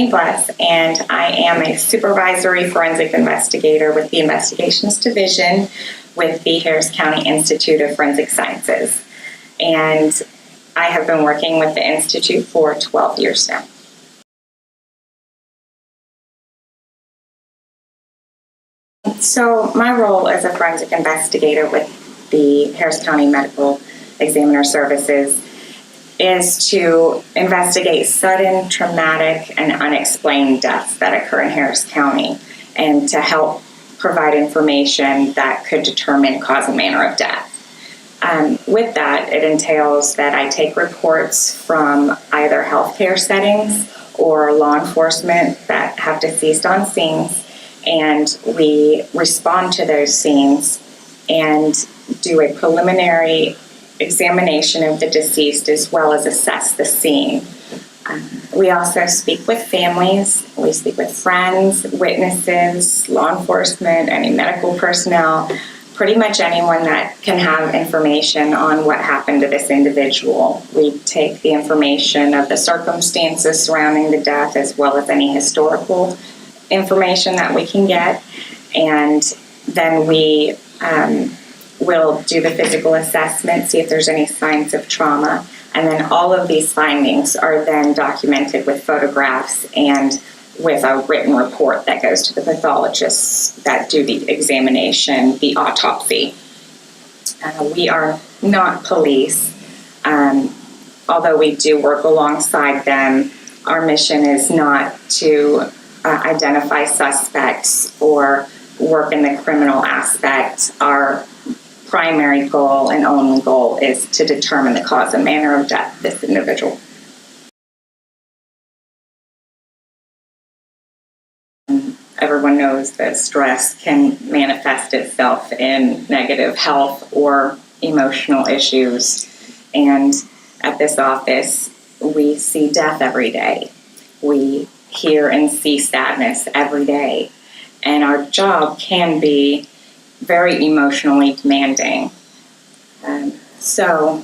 Bethany Bless, and I am a supervisory forensic investigator with the Investigations Division with the Harris County Institute of Forensic Sciences. And I have been working with the Institute for 12 years now. So my role as a forensic investigator with the Harris County Medical Examiner Services is to investigate sudden, traumatic, and unexplained deaths that occur in Harris County, and to help provide information that could determine cause and manner of death. With that, it entails that I take reports from either healthcare settings or law enforcement that have deceased on scenes, and we respond to those scenes and do a preliminary examination of the deceased as well as assess the scene. We also speak with families, we speak with friends, witnesses, law enforcement, any medical personnel, pretty much anyone that can have information on what happened to this individual. We take the information of the circumstances surrounding the death as well as any historical information that we can get, and then we we'll do the physical assessment, see if there's any signs of trauma, and then all of these findings are then documented with photographs and with a written report that goes to the pathologists that do the examination, the autopsy. We are not police, although we do work alongside them. Our mission is not to identify suspects or work in the criminal aspect. Our primary goal and only goal is to determine the cause and manner of death of this individual. Everyone knows that stress can manifest itself in negative health or emotional issues. And at this office, we see death every day. We hear and see sadness every day. And our job can be very emotionally demanding. So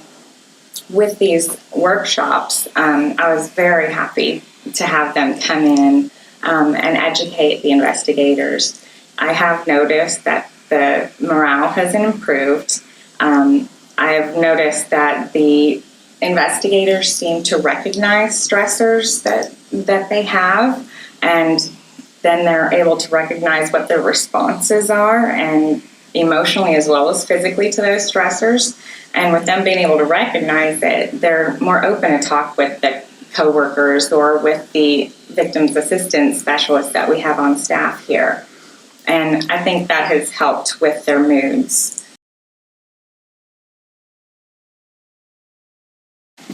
with these workshops, I was very happy to have them come in and educate the investigators. I have noticed that the morale has improved. I've noticed that the investigators seem to recognize stressors that they have, and then they're able to recognize what their responses are, and emotionally as well as physically, to those stressors. And with them being able to recognize it, they're more open to talk with the coworkers or with the victims assistance specialists that we have on staff here. And I think that has helped with their moods.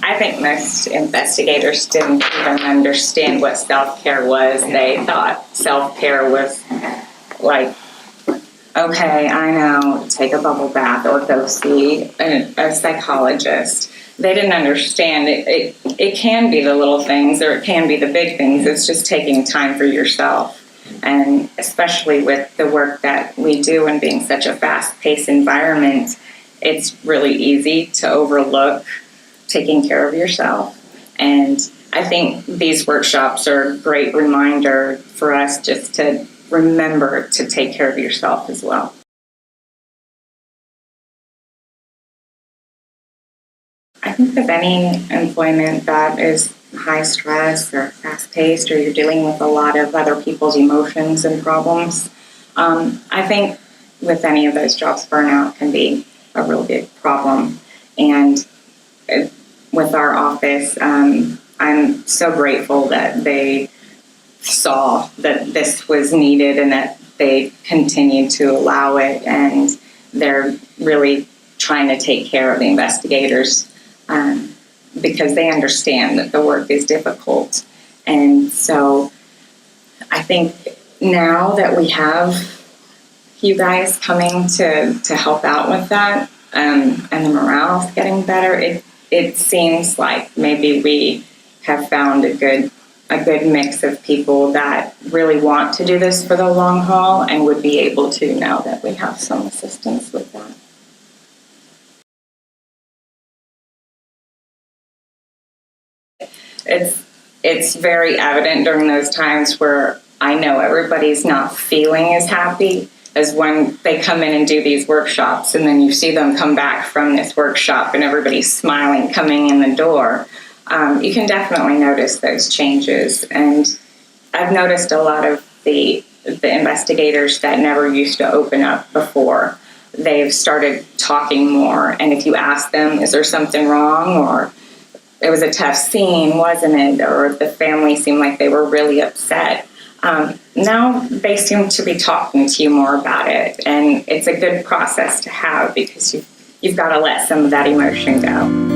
I think most investigators didn't even understand what self-care was. They thought self-care was like, okay, I know, take a bubble bath or go see a psychologist. They didn't understand it. It can be the little things or it can be the big things. It's just taking time for yourself. And especially with the work that we do and being such a fast-paced environment, it's really easy to overlook taking care of yourself. And I think these workshops are a great reminder for us just to remember to take care of yourself as well. I think with any employment that is high stress or fast-paced, or you're dealing with a lot of other people's emotions and problems, I think with any of those jobs, burnout can be a real big problem. And with our office, I'm so grateful that they saw that this was needed and that they continue to allow it, and they're really trying to take care of the investigators because they understand that the work is difficult. And so I think now that we have you guys coming to help out with that, and the morale is getting better, it seems like maybe we have found a good mix of people that really want to do this for the long haul and would be able to, now that we have some assistance with that. It's it's very evident during those times where I know everybody's not feeling as happy as when they come in and do these workshops, and then you see them come back from this workshop and everybody's smiling coming in the door. You can definitely notice those changes. And I've noticed a lot of the investigators that never used to open up before, they've started talking more. And if you ask them, is there something wrong, or it was a tough scene, wasn't it? Or the family seemed like they were really upset. Now they seem to be talking to you more about it. And it's a good process to have because you've got to let some of that emotion go.